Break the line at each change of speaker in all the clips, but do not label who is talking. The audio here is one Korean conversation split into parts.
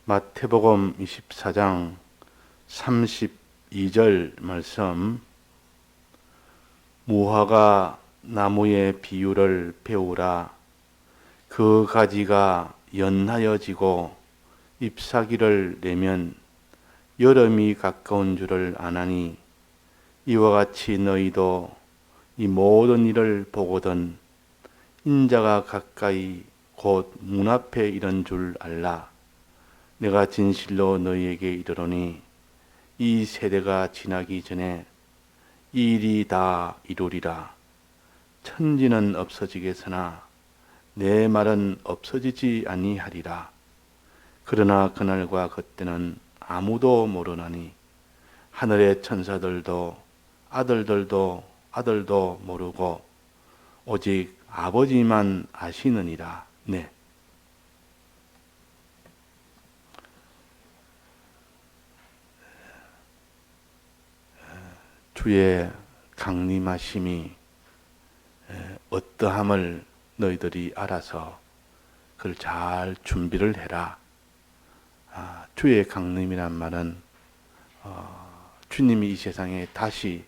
마태복음 24장 32절 말씀. 무화과 나무의 비유를 배우라. 그 가지가 연하여지고 잎사귀를 내면 여름이 가까운 줄을 아나니, 이와 같이 너희도 이 모든 일을 보거든 인자가 가까이 곧 문 앞에 이른 줄 알라. 내가 진실로 너희에게 이르노니 이 세대가 지나기 전에 이 일이 다 이루리라. 천지는 없어지겠으나 내 말은 없어지지 아니하리라. 그러나 그날과 그때는 아무도 모르나니 하늘의 천사들도 아들도 모르고 오직 아버지만 아시느니라. 네. 주의 강림하심이 어떠함을 너희들이 알아서 그걸 잘 준비를 해라. 주의 강림이란 말은 주님이 이 세상에 다시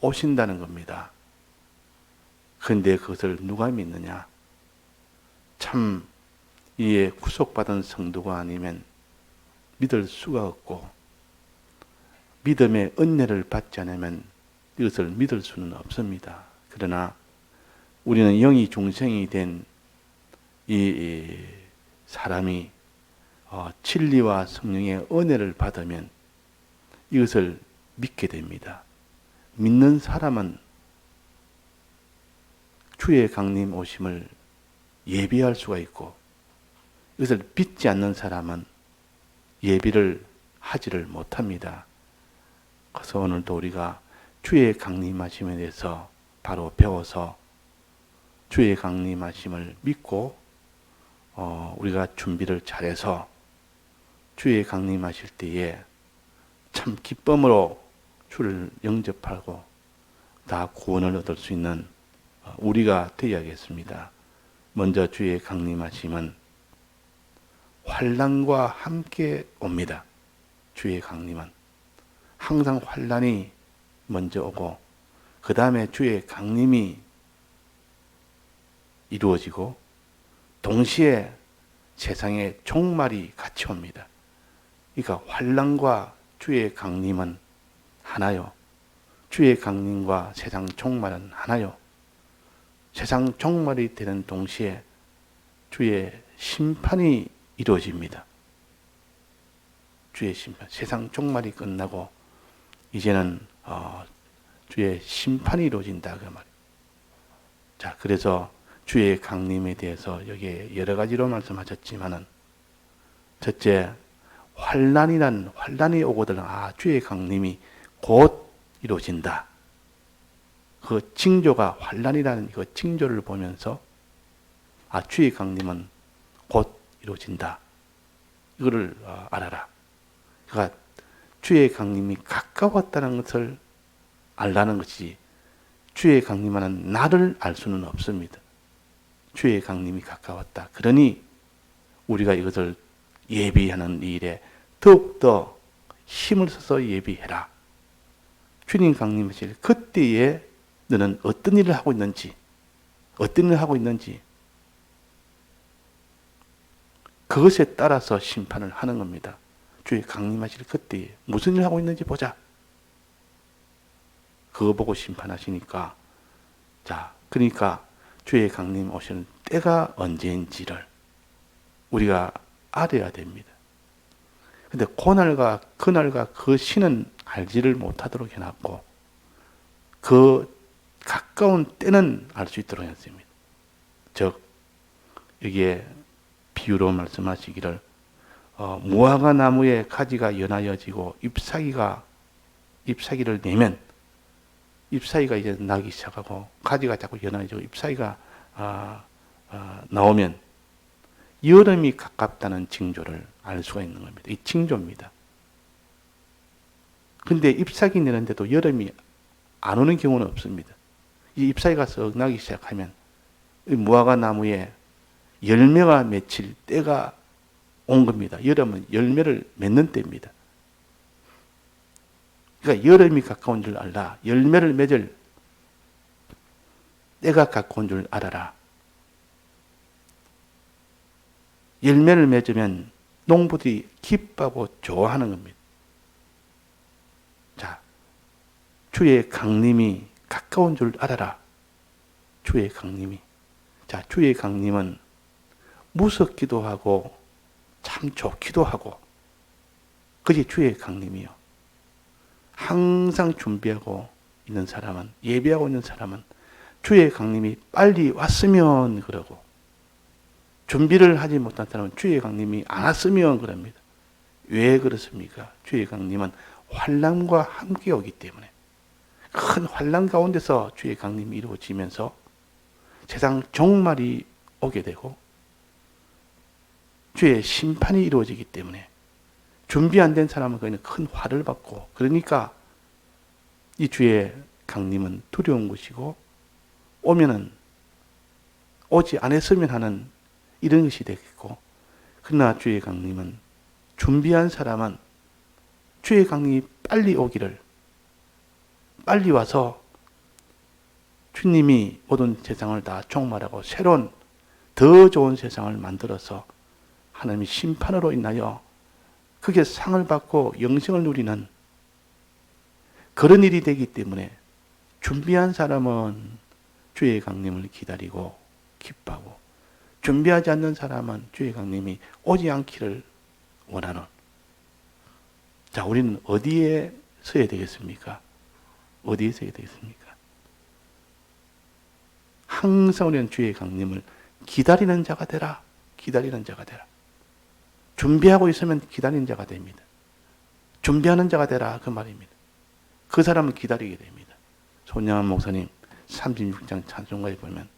오신다는 겁니다. 그런데 그것을 누가 믿느냐? 참 이에 구속받은 성도가 아니면 믿을 수가 없고, 믿음의 은혜를 받지 않으면 이것을 믿을 수는 없습니다. 그러나 우리는 영이 중생이 된 이 사람이 진리와 성령의 은혜를 받으면 이것을 믿게 됩니다. 믿는 사람은 주의 강림 오심을 예비할 수가 있고, 이것을 믿지 않는 사람은 예비를 하지를 못합니다. 그래서 오늘도 우리가 주의 강림하심에 대해서 바로 배워서 주의 강림하심을 믿고 우리가 준비를 잘해서 주의 강림하실 때에 참 기쁨으로 주를 영접하고 다 구원을 얻을 수 있는 우리가 되어야겠습니다. 먼저 주의 강림하심은 환난과 함께 옵니다. 주의 강림은 항상 환난이 먼저 오고 그 다음에 주의 강림이 이루어지고 동시에 세상의 종말이 같이 옵니다. 그러니까 환난과 주의 강림은 하나요. 주의 강림과 세상 종말은 하나요. 세상 종말이 되는 동시에 주의 심판이 이루어집니다. 주의 심판, 세상 종말이 끝나고 이제는 주의 심판이 이루어진다 그 말이에요. 자, 그래서 주의 강림에 대해서 여기에 여러 가지로 말씀하셨지만은, 첫째, 환난이 오거든 주의 강림이 곧 이루어진다. 그 징조가 환난이라는 그 징조를 보면서 주의 강림은 곧 이루어진다. 이거를 알아라. 그러니까 주의 강림이 가까웠다는 것을 알라는 것이지, 주의 강림하는 나를 알 수는 없습니다. 주의 강림이 가까웠다. 그러니 우리가 이것을 예비하는 일에 더욱더 힘을 써서 예비해라. 주님 강림하실 그때에 너는 어떤 일을 하고 있는지, 그것에 따라서 심판을 하는 겁니다. 주의 강림하실 그때에 무슨 일을 하고 있는지 보자. 그거 보고 심판하시니까, 자, 그러니까 주의 강림 오시는 때가 언제인지를 우리가 알아야 됩니다. 근데 그날과 그 시는 알지를 못하도록 해놨고, 그 가까운 때는 알 수 있도록 했습니다. 즉, 여기에 비유로 말씀하시기를, 무화과 나무의 가지가 연하여지고 잎사귀를 내면, 잎사귀가 이제 나기 시작하고 가지가 자꾸 연해지고 잎사귀가 나오면 여름이 가깝다는 징조를 알 수가 있는 겁니다. 이 징조입니다. 근데 잎사귀 내는데도 여름이 안 오는 경우는 없습니다. 이 잎사귀가 썩 나기 시작하면 이 무화과 나무에 열매가 맺힐 때가 온 겁니다. 여름은 열매를 맺는 때입니다. 그러니까 여름이 가까운 줄 알라. 열매를 맺을 때가 가까운 줄 알아라. 열매를 맺으면 농부들이 기뻐하고 좋아하는 겁니다. 자, 주의 강림이 가까운 줄 알아라. 주의 강림이. 자, 주의 강림은 무섭기도 하고 참 좋기도 하고 그게 주의 강림이요. 항상 준비하고 있는 사람은, 예배하고 있는 사람은 주의 강림이 빨리 왔으면 그러고, 준비를 하지 못한 사람은 주의 강림이 안 왔으면 그럽니다. 왜 그렇습니까? 주의 강림은 환난과 함께 오기 때문에, 큰 환난 가운데서 주의 강림이 이루어지면서 세상 종말이 오게 되고 주의 심판이 이루어지기 때문에, 준비 안 된 사람은 그냥 큰 화를 받고, 그러니까 이 주의 강림은 두려운 것이고, 오면은 오지 않았으면 하는 이런 것이 되겠고, 그러나 주의 강림은 준비한 사람은 주의 강림이 빨리 오기를, 빨리 와서 주님이 모든 세상을 다 종말하고 새로운 더 좋은 세상을 만들어서 하나님의 심판으로 인하여 그게 상을 받고 영생을 누리는 그런 일이 되기 때문에, 준비한 사람은 주의 강림을 기다리고 기뻐하고, 준비하지 않는 사람은 주의 강림이 오지 않기를 원하는. 자, 우리는 어디에 서야 되겠습니까? 어디에 서야 되겠습니까? 항상 우리는 주의 강림을 기다리는 자가 되라. 기다리는 자가 되라. 준비하고 있으면 기다리는 자가 됩니다. 준비하는 자가 되라, 그 말입니다. 그 사람을 기다리게 됩니다. 손양한 목사님 36장 찬송가에 보면,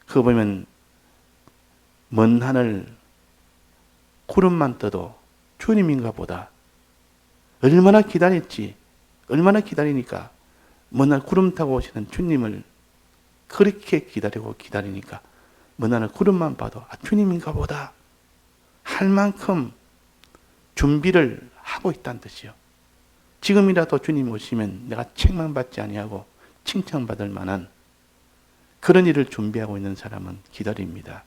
그거 보면 먼 하늘 구름만 떠도 주님인가 보다. 얼마나 기다렸지. 얼마나 기다리니까, 먼 하늘 구름 타고 오시는 주님을 그렇게 기다리고 기다리니까 먼 하늘 구름만 봐도 주님인가 보다 할 만큼 준비를 하고 있다는 뜻이요. 지금이라도 주님 오시면 내가 책망받지 아니하고 칭찬받을 만한 그런 일을 준비하고 있는 사람은 기다립니다.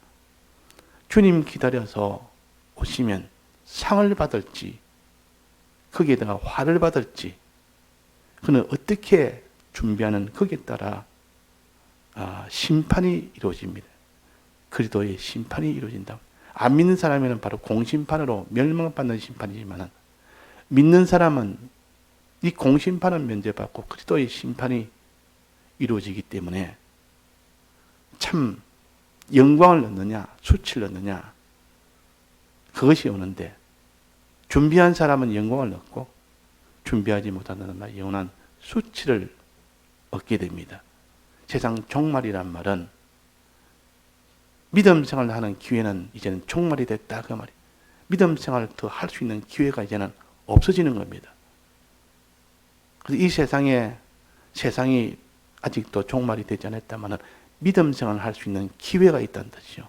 주님 기다려서 오시면 상을 받을지, 거기에 내가 화를 받을지, 그는 어떻게 준비하는 거기에 따라 심판이 이루어집니다. 그리스도의 심판이 이루어진다. 안 믿는 사람에는 바로 공심판으로 멸망받는 심판이지만, 믿는 사람은 이 공심판은 면제받고 그리스도의 심판이 이루어지기 때문에, 참 영광을 얻느냐 수치를 얻느냐 그것이 오는데, 준비한 사람은 영광을 얻고 준비하지 못하는 날 영원한 수치를 얻게 됩니다. 세상 종말이란 말은, 믿음 생활을 하는 기회는 이제는 종말이 됐다, 그 말이에요. 믿음 생활을 더 할 수 있는 기회가 이제는 없어지는 겁니다. 그래서 이 세상이 아직도 종말이 되지 않았다면 믿음 생활을 할 수 있는 기회가 있다는 뜻이죠.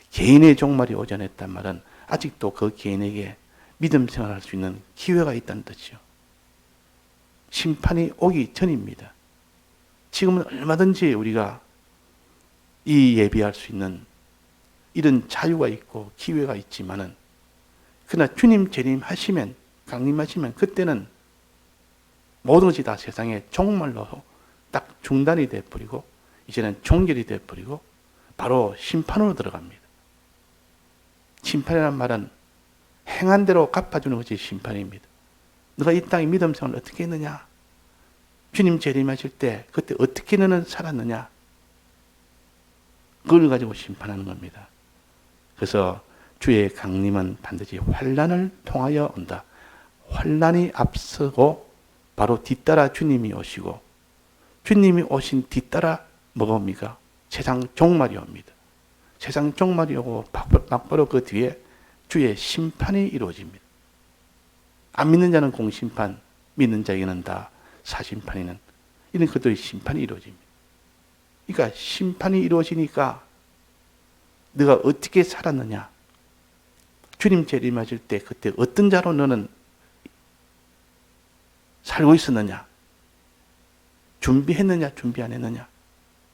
개인의 종말이 오지 않았단 말은 아직도 그 개인에게 믿음 생활을 할 수 있는 기회가 있다는 뜻이죠. 심판이 오기 전입니다. 지금은 얼마든지 우리가 이 예비할 수 있는 이런 자유가 있고 기회가 있지만은, 그러나 주님 재림하시면, 강림하시면 그때는 모든 것이 다 세상의 종말로 딱 중단이 되어버리고, 이제는 종결이 되어버리고 바로 심판으로 들어갑니다. 심판이라는 말은 행한 대로 갚아주는 것이 심판입니다. 너가 이 땅의 믿음 생활을 어떻게 했느냐? 주님 재림하실 때 그때 어떻게 너는 살았느냐? 그걸 가지고 심판하는 겁니다. 그래서 주의 강림은 반드시 환난을 통하여 온다. 환난이 앞서고 바로 뒤따라 주님이 오시고, 주님이 오신 뒤따라 뭐가 옵니까? 세상 종말이 옵니다. 세상 종말이 오고 막바로 그 뒤에 주의 심판이 이루어집니다. 안 믿는 자는 공심판, 믿는 자에게는 다 사심판이는 이런 것들의 심판이 이루어집니다. 그러니까 심판이 이루어지니까 네가 어떻게 살았느냐, 주님 재림하실 때 그때 어떤 자로 너는 살고 있었느냐? 준비했느냐, 준비 안 했느냐?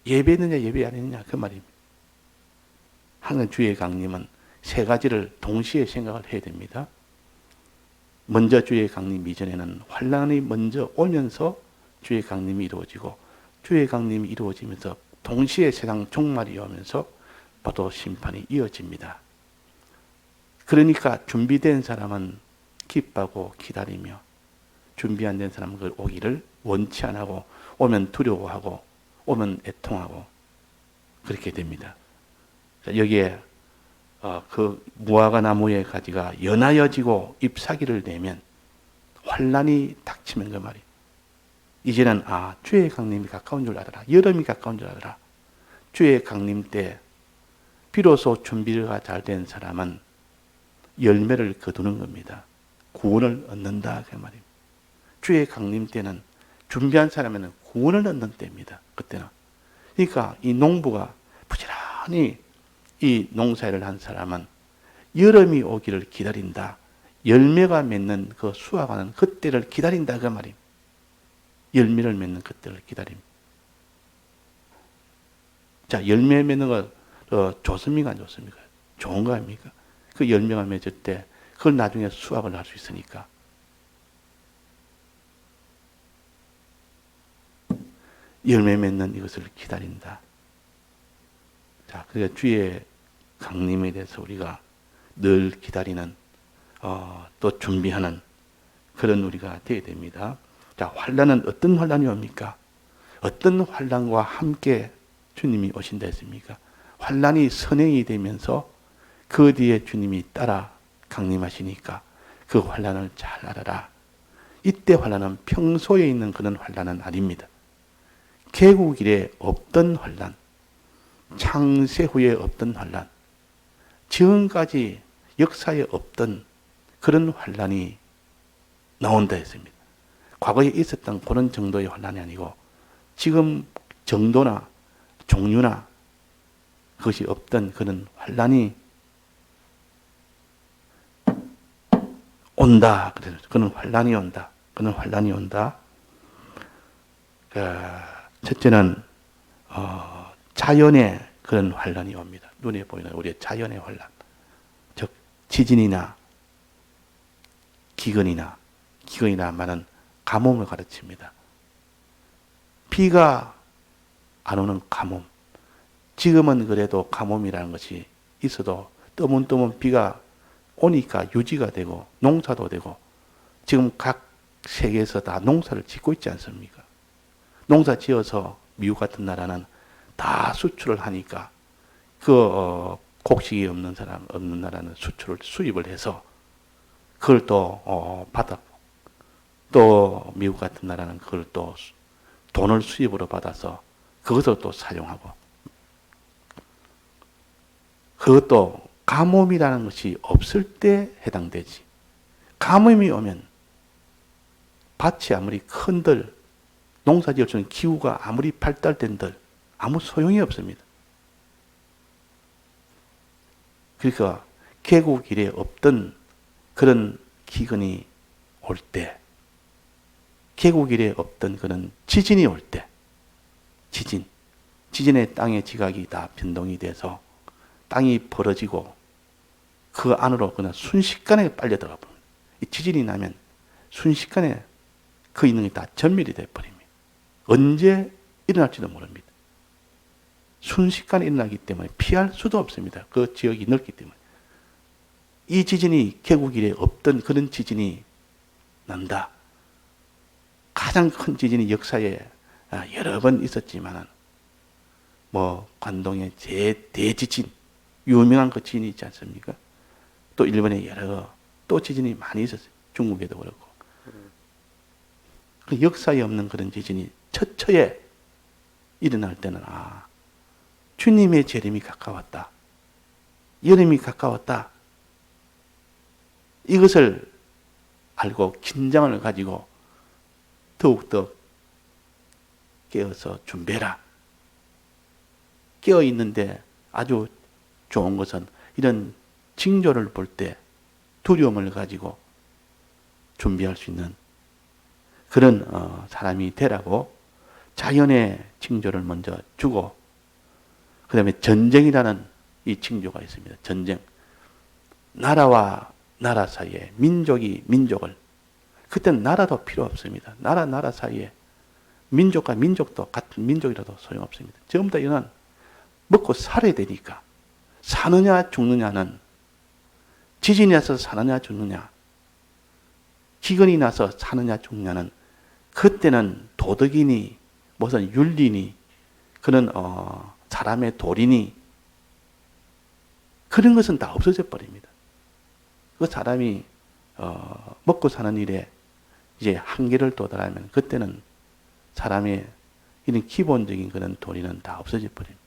예배했느냐, 예배 안 했느냐? 그 말입니다. 항상 주의 강림은 세 가지를 동시에 생각을 해야 됩니다. 먼저 주의 강림 이전에는 환란이 먼저 오면서 주의 강림이 이루어지고, 주의 강림이 이루어지면서 동시에 세상 종말이 오면서 바로 심판이 이어집니다. 그러니까 준비된 사람은 기뻐하고 기다리며, 준비 안 된 사람은 그 오기를 원치 안 하고, 오면 두려워하고, 오면 애통하고, 그렇게 됩니다. 여기에 그 무화과 나무의 가지가 연하여지고 잎사귀를 내면 환란이 닥치면 그 말이에요. 이제는 주의 강림이 가까운 줄 알아라. 여름이 가까운 줄 알아라. 주의 강림 때 비로소 준비가 잘 된 사람은 열매를 거두는 겁니다. 구원을 얻는다 그 말입니다. 주의 강림 때는 준비한 사람에는 구원을 얻는 때입니다. 그때는. 그러니까 이 농부가 부지런히 이 농사일을 한 사람은 여름이 오기를 기다린다. 열매가 맺는 그 수확하는 그때를 기다린다 그 말입니다. 열매를 맺는 그때를 기다립니다. 자, 열매 맺는 거 좋습니까? 안 좋습니까? 좋은 거 아닙니까? 그 열매가 맺을 때 그걸 나중에 수확을 할 수 있으니까. 열매 맺는 이것을 기다린다. 자, 그러니까 주의 강림에 대해서 우리가 늘 기다리는, 또 준비하는 그런 우리가 되어야 됩니다. 자, 환란은 어떤 환란이 옵니까? 어떤 환란과 함께 주님이 오신다 했습니까? 환란이 선행이 되면서 그 뒤에 주님이 따라 강림하시니까 그 환란을 잘 알아라. 이때 환란은 평소에 있는 그런 환란은 아닙니다. 개국 이래 없던 환란, 창세 후에 없던 환란, 지금까지 역사에 없던 그런 환란이 나온다 했습니다. 과거에 있었던 그런 정도의 환란이 아니고 지금 정도나 종류나 그것이 없던 그런 환란이 온다. 그래서 그런 환란이 온다. 그런 환란이 온다. 첫째는 자연의 그런 환란이 옵니다. 눈에 보이는 우리의 자연의 환란. 즉 지진이나 기근이나 말은 가뭄을 가르칩니다. 비가 안 오는 가뭄. 지금은 그래도 가뭄이라는 것이 있어도 뜨문뜨문 비가 오니까 유지가 되고 농사도 되고 지금 각 세계에서 다 농사를 짓고 있지 않습니까? 농사 지어서 미국 같은 나라는 다 수출을 하니까 곡식이 없는 나라는 수입을 해서 그걸 또 받아, 또 미국 같은 나라는 그걸 또 돈을 수입으로 받아서 그것을 또 사용하고, 그것도 가뭄이라는 것이 없을 때 해당되지. 가뭄이 오면 밭이 아무리 큰들, 농사 지을 수 있는 기후가 아무리 발달된들 아무 소용이 없습니다. 그러니까 개국 이래 없던 그런 기근이 올 때, 개국 이래 없던 그런 지진이 올 때, 지진의 땅의 지각이 다 변동이 돼서 땅이 벌어지고 그 안으로 그냥 순식간에 빨려 들어가 버립니다. 이 지진이 나면 순식간에 그 있는 게 다 전멸이 돼 버립니다. 언제 일어날지도 모릅니다. 순식간에 일어나기 때문에 피할 수도 없습니다. 그 지역이 넓기 때문에. 이 지진이 개국 이래 없던 그런 지진이 난다. 가장 큰 지진이 역사에 여러 번 있었지만은 관동의 대지진, 유명한 그 지진이 있지 않습니까? 또 일본에 여러 또 지진이 많이 있었어요. 중국에도 그렇고. 그 역사에 없는 그런 지진이 처처에 일어날 때는 주님의 재림이 가까웠다. 여름이 가까웠다. 이것을 알고 긴장을 가지고 더욱더 깨어서 준비해라. 깨어 있는데 아주 좋은 것은 이런 징조를 볼 때 두려움을 가지고 준비할 수 있는 그런 사람이 되라고 자연의 징조를 먼저 주고, 그 다음에 전쟁이라는 이 징조가 있습니다. 전쟁. 나라와 나라 사이에, 민족이 민족을, 그때는 나라도 필요 없습니다. 나라 사이에 민족과 민족도 같은 민족이라도 소용없습니다. 전부 다 이런 먹고 살아야 되니까. 사느냐 죽느냐는, 지진이 나서 사느냐 죽느냐, 기근이 나서 사느냐 죽느냐는 그때는 도덕이니 무슨 윤리니 그런 사람의 도리니 그런 것은 다 없어져 버립니다. 그 사람이 먹고 사는 일에 이제 한계를 도달하면 그때는 사람의 이런 기본적인 그런 도리는 다 없어져 버립니다.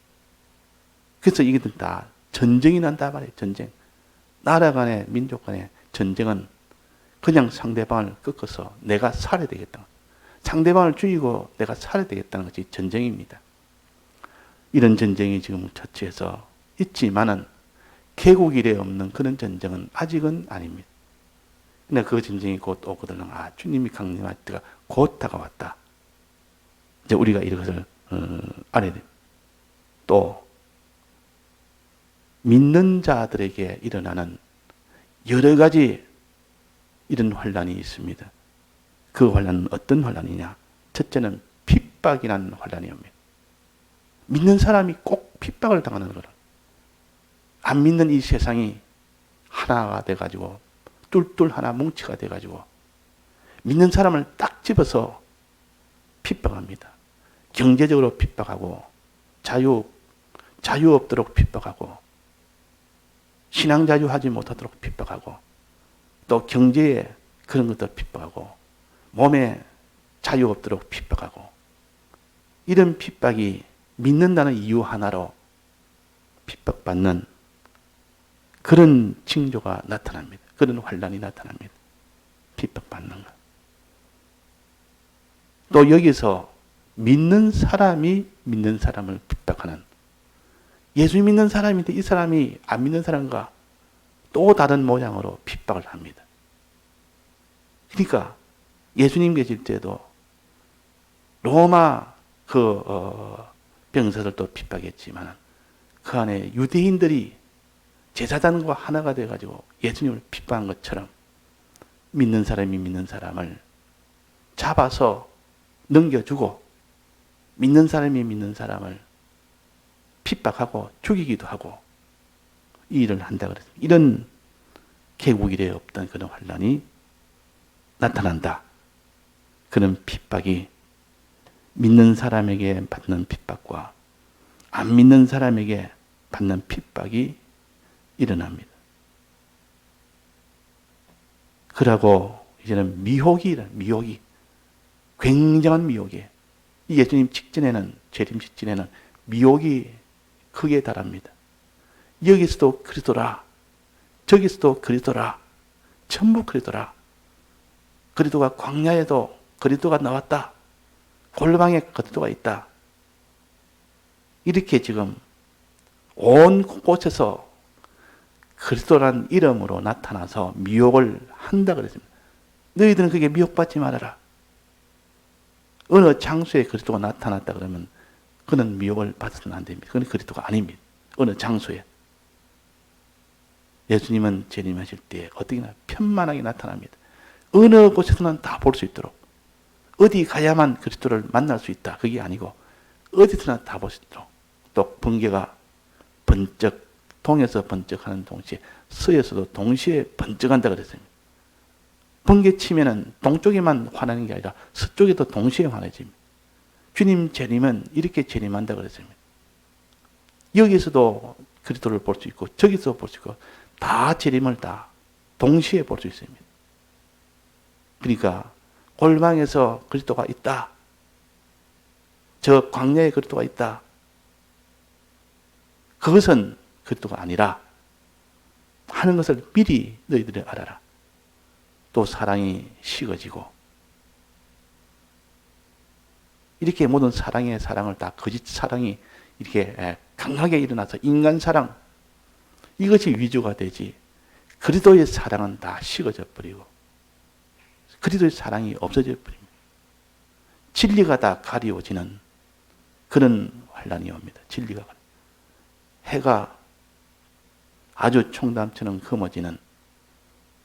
그래서 이게 다 전쟁이 난다 말이에요. 전쟁. 나라 간의 민족 간의 전쟁은 그냥 상대방을 꺾어서 내가 살아야 되겠다. 상대방을 죽이고 내가 살아야 되겠다는 것이 전쟁입니다. 이런 전쟁이 지금 처치해서 있지만은 개국 이래 없는 그런 전쟁은 아직은 아닙니다. 근데 그 전쟁이 곧 오거든. 주님이 강림할 때가 곧 다가왔다. 이제 우리가 이것을 알아야 됩니다. 또 믿는 자들에게 일어나는 여러 가지 이런 환란이 있습니다. 그 환란은 어떤 환란이냐? 첫째는 핍박이라는 환란이 옵니다. 믿는 사람이 꼭 핍박을 당하는 거라. 안 믿는 이 세상이 하나가 돼가지고 똘똘 하나 뭉치가 돼가지고 믿는 사람을 딱 집어서 핍박합니다. 경제적으로 핍박하고 자유 없도록 핍박하고 신앙 자유하지 못하도록 핍박하고 또 경제에 그런 것도 핍박하고 몸에 자유 없도록 핍박하고 이런 핍박이 믿는다는 이유 하나로 핍박받는 그런 징조가 나타납니다. 그런 환란이 나타납니다. 핍박받는 것. 또 여기서 믿는 사람이 믿는 사람을 핍박하는, 예수 믿는 사람인데 이 사람이 안 믿는 사람과 또 다른 모양으로 핍박을 합니다. 그러니까 예수님 계실 때도 로마 병사들도 핍박했지만 그 안에 유대인들이 제사장과 하나가 돼가지고 예수님을 핍박한 것처럼 믿는 사람이 믿는 사람을 잡아서 넘겨주고 믿는 사람이 믿는 사람을 핍박하고 죽이기도 하고 이 일을 한다 그랬습니다. 이런 개국 이래 없던 그런 환란이 나타난다. 그런 핍박이 믿는 사람에게 받는 핍박과 안 믿는 사람에게 받는 핍박이 일어납니다. 그러고 이제는 미혹이 굉장한 미혹이, 예수님 직전에는, 재림 직전에는 미혹이 크게 달합니다. 여기서도 그리스도라, 저기서도 그리스도라, 전부 그리스도라. 그리스도가 광야에도 그리스도가 나왔다. 골방에 그리스도가 있다. 이렇게 지금 온 곳에서 그리스도란 이름으로 나타나서 미혹을 한다 그랬습니다. 너희들은 그게 미혹받지 말아라. 어느 장소에 그리스도가 나타났다 그러면 그는 미혹을 받아서는 안 됩니다. 그는 그리스도가 아닙니다. 어느 장소에. 예수님은 재림하실 때 어떻게나 편만하게 나타납니다. 어느 곳에서는 다 볼 수 있도록. 어디 가야만 그리스도를 만날 수 있다. 그게 아니고 어디서나 다 볼 수 있도록. 또 번개가 번쩍, 동에서 번쩍하는 동시에 서에서도 동시에 번쩍한다 그랬습니다. 번개 치면은 동쪽에만 화나는 게 아니라 서쪽에도 동시에 화내집니다. 주님 재림은 이렇게 재림한다 그랬습니다. 여기서도 그리스도를 볼 수 있고 저기서 볼 수 있고 다 재림을 다 동시에 볼 수 있습니다. 그러니까 골방에서 그리스도가 있다. 저 광야에 그리스도가 있다. 그것은 그리스도가 아니라 하는 것을 미리 너희들이 알아라. 또 사랑이 식어지고 이렇게 모든 사랑의 사랑을 다 거짓 사랑이 이렇게 강하게 일어나서 인간 사랑 이것이 위주가 되지 그리스도의 사랑은 다 식어져 버리고 그리스도의 사랑이 없어져 버립니다. 진리가 다 가리워지는 그런 환란이 옵니다. 진리가 해가 아주 총담처럼 검어지는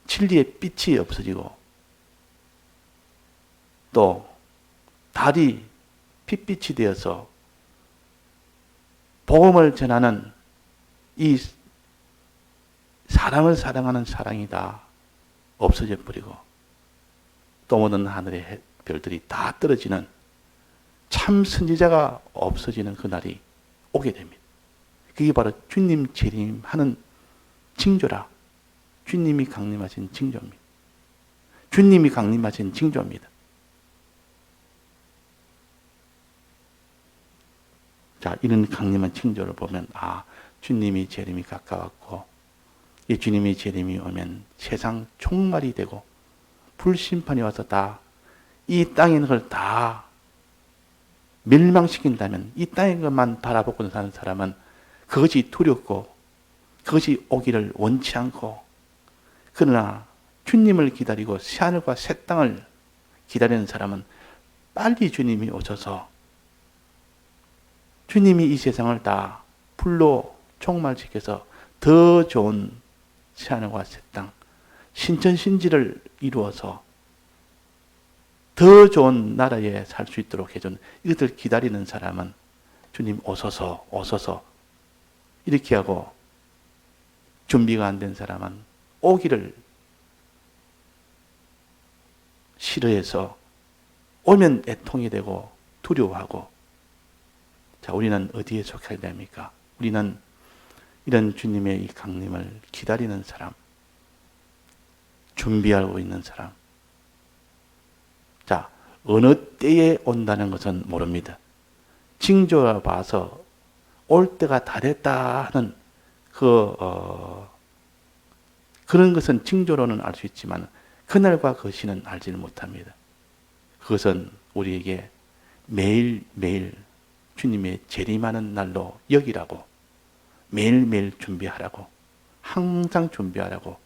진리의 빛이 없어지고 또 달이 핏빛이 되어서 복음을 전하는 이 사람을 사랑하는 사랑이 다 없어져 버리고 또 모든 하늘의 별들이 다 떨어지는 참 선지자가 없어지는 그날이 오게 됩니다. 그게 바로 주님 재림하는 징조라. 주님이 강림하신 징조입니다. 주님이 강림하신 징조입니다. 자, 이런 강림한 징조를 보면 주님이 재림이 가까웠고 이 주님이 재림이 오면 세상 종말이 되고 불심판이 와서 다 이 땅에 있는 걸 다 멸망시킨다면 이 땅의 것만 바라보고 사는 사람은 그것이 두렵고 그것이 오기를 원치 않고 그러나 주님을 기다리고 새하늘과 새 땅을 기다리는 사람은 빨리 주님이 오셔서 주님이 이 세상을 다 불로 총말시켜서 더 좋은 새하늘과 새 땅, 신천신지를 이루어서 더 좋은 나라에 살 수 있도록 해준 이것을 기다리는 사람은 주님 오소서 오소서 이렇게 하고 준비가 안 된 사람은 오기를 싫어해서 오면 애통이 되고 두려워하고 자, 우리는 어디에 속해야 됩니까? 우리는 이런 주님의 이 강림을 기다리는 사람, 준비하고 있는 사람. 자, 어느 때에 온다는 것은 모릅니다. 징조를 봐서 올 때가 다 됐다 하는 그런 것은 징조로는 알 수 있지만 그날과 그 시는 알지는 못합니다. 그것은 우리에게 매일매일 주님의 재림하는 날로 여기라고 매일매일 준비하라고 항상 준비하라고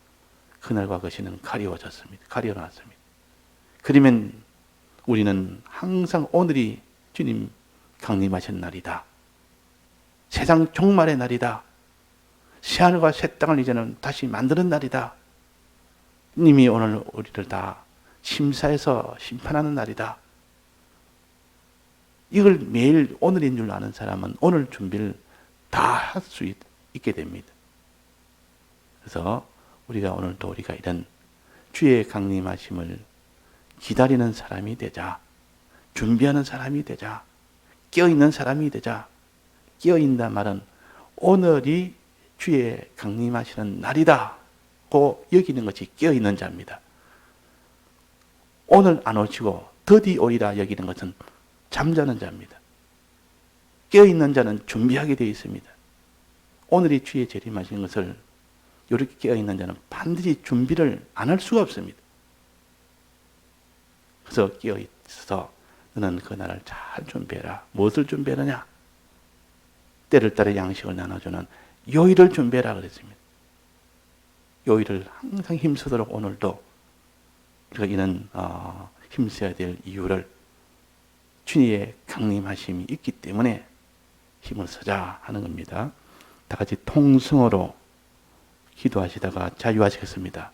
그날과 그 시는 가리워졌습니다. 가려놨습니다. 그러면 우리는 항상 오늘이 주님 강림하신 날이다. 세상 종말의 날이다. 새하늘과 새 땅을 이제는 다시 만드는 날이다. 님이 오늘 우리를 다 심사해서 심판하는 날이다. 이걸 매일 오늘인 줄 아는 사람은 오늘 준비를 다 할 수 있게 됩니다. 그래서 우리가 오늘도 우리가 이런 주의 강림하심을 기다리는 사람이 되자. 준비하는 사람이 되자. 깨어있는 사람이 되자. 깨어있다 말은 오늘이 주의 강림하시는 날이다 고 여기는 것이 깨어있는 자입니다. 오늘 안 오시고 더디 오리라 여기는 것은 잠자는 자입니다. 깨어있는 자는 준비하게 되어 있습니다. 오늘이 주의 재림하시는 것을 이렇게 깨어있는 자는 반드시 준비를 안 할 수가 없습니다. 그래서 깨어있어서 너는 그 날을 잘 준비해라. 무엇을 준비하느냐? 때를 따라 양식을 나눠주는 요일을 준비해라 그랬습니다. 요일을 항상 힘쓰도록 오늘도 우리가 이런 힘써야 될 이유를 주님의 강림하심이 있기 때문에 힘을 쓰자 하는 겁니다. 다 같이 통성으로 기도하시다가 자유하시겠습니다.